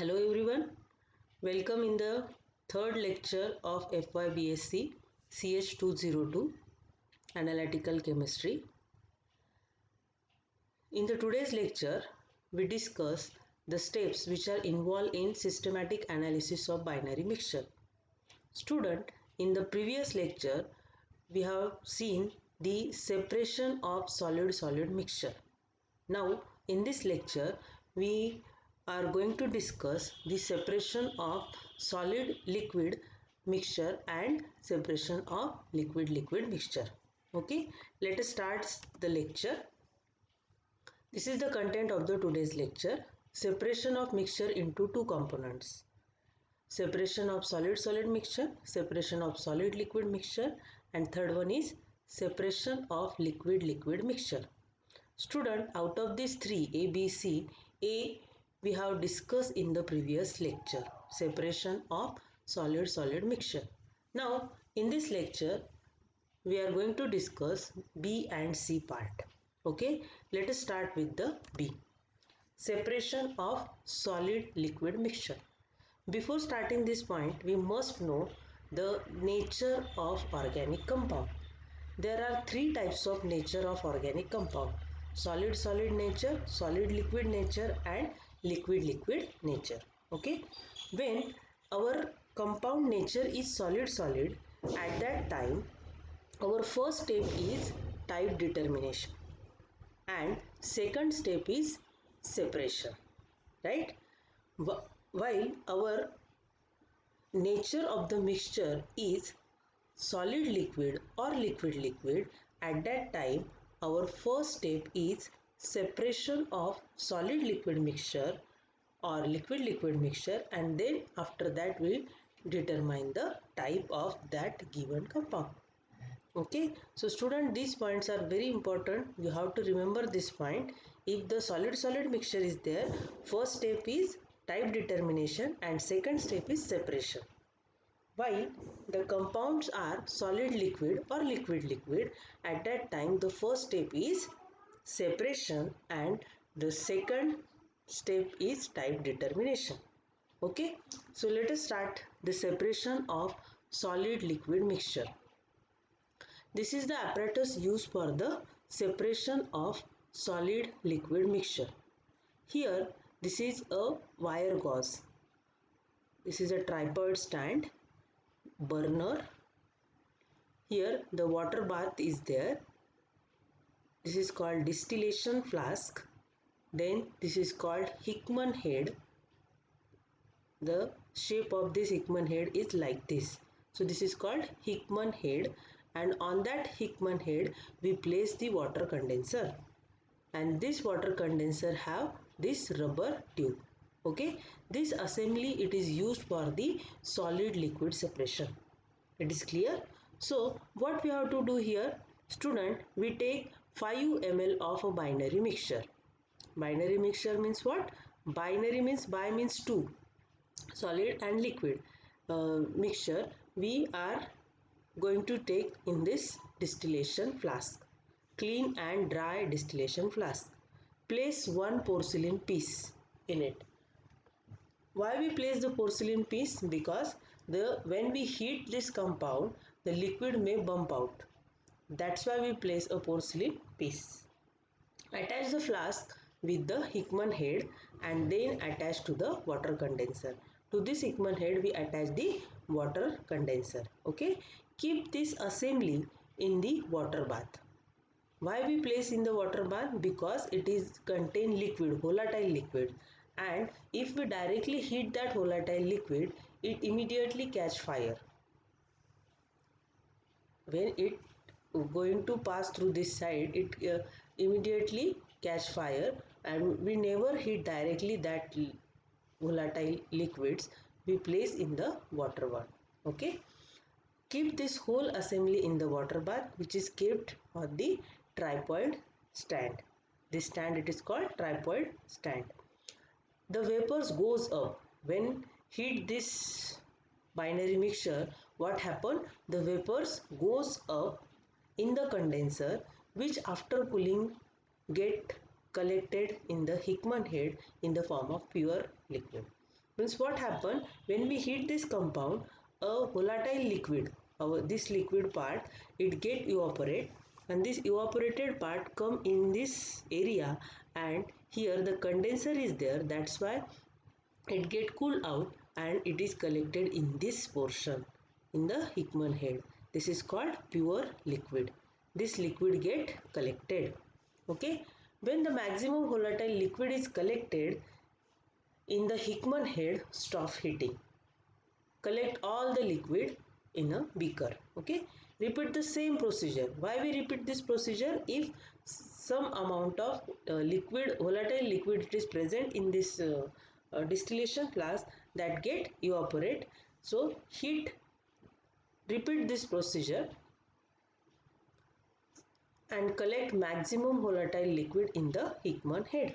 Hello everyone, welcome in the third lecture of FYBSc CH202 Analytical Chemistry. In the today's lecture, we discuss the steps which are involved in systematic analysis of binary mixture. Student, in the previous lecture, we have seen the separation of solid-solid mixture. Now, in this lecture, we are going to discuss the separation of solid-liquid mixture and separation of liquid-liquid mixture. Okay, let us start the lecture. This is the content of the today's lecture. Separation of mixture into two components. Separation of solid-solid mixture, separation of solid-liquid mixture, and third one is separation of liquid-liquid mixture. Student, out of these three A, B, C, A we have discussed in the previous lecture, separation of solid-solid mixture. Now in this lecture we are going to discuss B and C part. Okay, let us start with the B. Separation of solid-liquid mixture. Before starting this point, we must know the nature of organic compound. There are three types of nature of organic compound: solid-solid nature, solid-liquid nature, and liquid-liquid nature. Okay, when our compound nature is solid-solid, at that time our first step is type determination and second step is separation, right? While our nature of the mixture is solid liquid or liquid liquid, at that time our first step is separation of solid liquid mixture or liquid liquid mixture, and then after that we determine the type of that given compound. Okay, so student, these points are very important. You have to remember this point. If the solid mixture is there, first step is type determination and second step is separation. While the compounds are solid liquid or liquid liquid, at that time the first step is separation and the second step is type determination. Okay, so let us start the separation of solid liquid mixture. This is the apparatus used for the separation of solid liquid mixture. Here this is a wire gauze. This is a tripod stand, burner. Here the water bath is there. This is called distillation flask. Then this is called Hickman head. The shape of this Hickman head is like this. So this is called Hickman head, and on that Hickman head we place the water condenser, and this water condenser have this rubber tube. Okay, this assembly it is used for the solid liquid separation. It is clear? So what we have to do here, student, we take 5 ml of a binary mixture. Binary mixture means what? Binary means bi means 2, solid and liquid mixture we are going to take in this distillation flask, clean and dry distillation flask. Place one porcelain piece in it. Why we place the porcelain piece? Because when we heat this compound, the liquid may bump out. That's why we place a porcelain piece. Attach the flask with the Hickman head and then attach to the water condenser. To this Hickman head we attach the water condenser. Okay, keep this assembly in the water bath. Why we place in the water bath? Because it is contain liquid, volatile liquid, and if we directly heat that volatile liquid, it immediately catch fire. When it going to pass through this side, it immediately catch fire, and we never heat directly that volatile liquids. We place in the water bath. Okay, keep this whole assembly in the water bath, which is kept on the tripod stand. This stand, it is called tripod stand. The vapors goes up when heat this binary mixture. What happen? The vapors goes up in the condenser, which after cooling get collected in the Hickman head in the form of pure liquid. Means what happen when we heat this compound, a volatile liquid, this liquid part, it get evaporate, and this evaporated part come in this area, and here the condenser is there. That's why it get cooled out and it is collected in this portion in the Hickman head. This is called pure liquid. This liquid get collected. Okay, when the maximum volatile liquid is collected in the Hickman head, stop heating. Collect all the liquid in a beaker. Okay, repeat the same procedure. Why we repeat this procedure? If some amount of volatile liquid is present in this distillation flask, that get evaporate. So repeat this procedure and collect maximum volatile liquid in the Hickman head.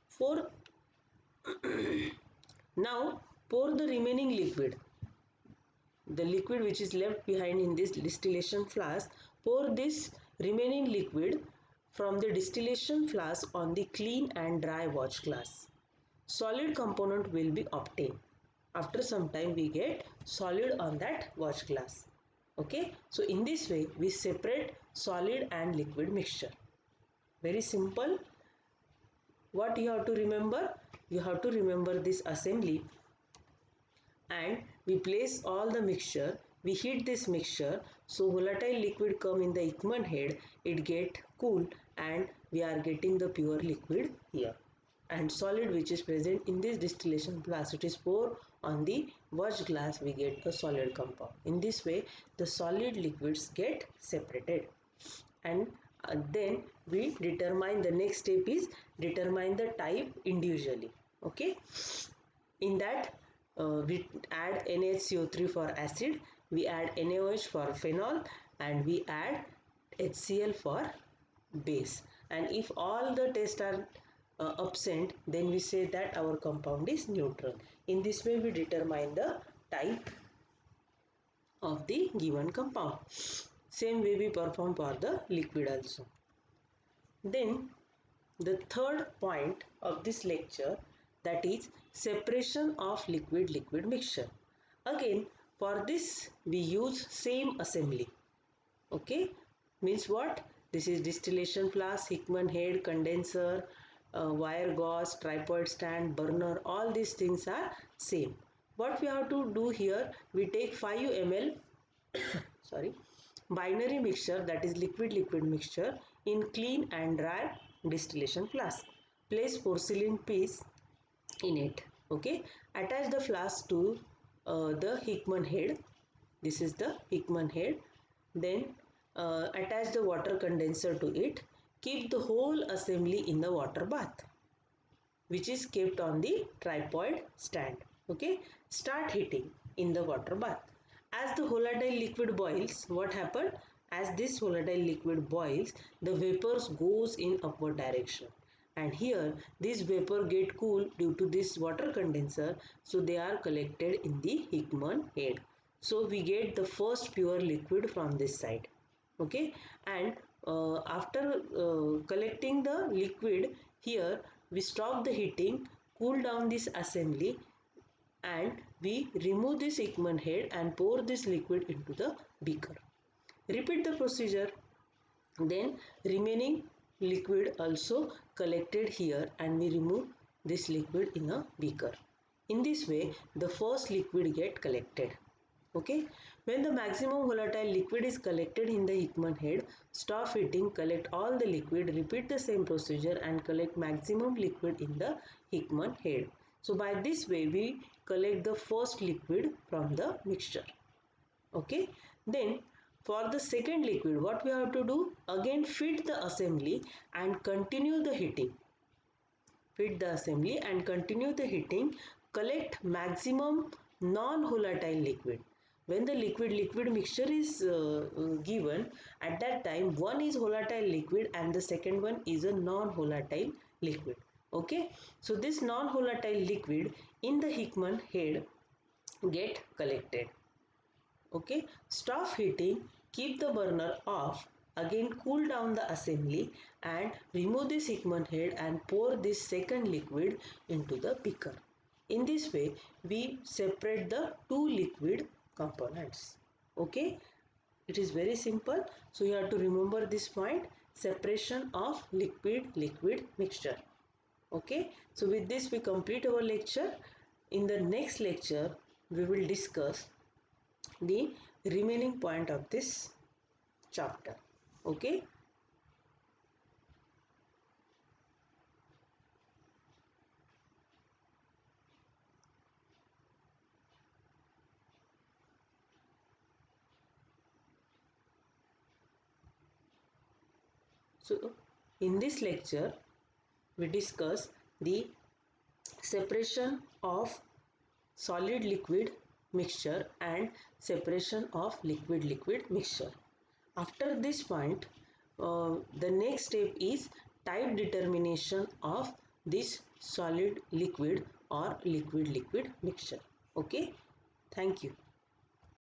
For now, pour the remaining liquid, the liquid which is left behind in this distillation flask, pour this remaining liquid from the distillation flask on the clean and dry watch glass. Solid component will be obtained. After some time we get solid on that watch glass. Okay, so in this way we separate solid and liquid mixture. Very simple. What you have to remember? You have to remember this assembly, and we place all the mixture. We heat this mixture, so volatile liquid come in the Hickman head, it get cool, and we are getting the pure liquid here. And solid which is present in this distillation flask, it is poured on the watch glass, we get a solid compound. In this way the solid liquids get separated, and then we determine, the next step is determine the type individually. Okay, in that we add NaCO3 for acid, we add NaOH for phenol, and we add HCl for base. And if all the tests are absent, then we say that our compound is neutral. In this way we determine the type of the given compound. Same way we perform for the liquid also. Then the third point of this lecture, that is separation of liquid mixture. Again, for this we use same assembly. Okay, means what? This is distillation flask, Hickman head, condenser, wire gauze, tripod stand, burner, all these things are same. What we have to do here, we take 5 ml sorry, binary mixture, that is liquid mixture, in clean and dry distillation flask. Place porcelain piece in it. Okay, attach the flask to the Hickman head. This is the Hickman head. Then attach the water condenser to it. Keep the whole assembly in the water bath, which is kept on the tripod stand. Okay, start heating in the water bath. As the volatile liquid boils, what happened? As this volatile liquid boils, the vapors goes in upward direction. And here this vapor get cool due to this water condenser, so they are collected in the Hickman head. So we get the first pure liquid from this side. Okay, and after collecting the liquid, here we stop the heating, cool down this assembly, and we remove this Hickman head and pour this liquid into the beaker. Repeat the procedure. Then remaining liquid also collected here, and we remove this liquid in a beaker. In this way the first liquid get collected. Okay, when the maximum volatile liquid is collected in the Hickman head, stop heating, collect all the liquid, repeat the same procedure and collect maximum liquid in the Hickman head. So by this way we collect the first liquid from the mixture. Okay, then for the second liquid, what we have to do? Again feed the assembly and continue the heating. Feed the assembly and continue the heating. Collect maximum non-volatile liquid. When the liquid mixture is given, at that time one is volatile liquid and the second one is a non-volatile liquid. Okay, so this non-volatile liquid in the Hickman head get collected. Okay, stop heating, keep the burner off, again cool down the assembly and remove this Hickman head and pour this second liquid into the beaker. In this way, we separate the two liquid components. Okay, it is very simple. So you have to remember this point: separation of liquid mixture. Okay, so with this we complete our lecture. In the next lecture, we will discuss the remaining point of this chapter. Okay. So in this lecture, we discuss the separation of solid liquid mixture and separation of liquid liquid mixture. After this point, the next step is type determination of this solid liquid or liquid liquid mixture. Okay, thank you.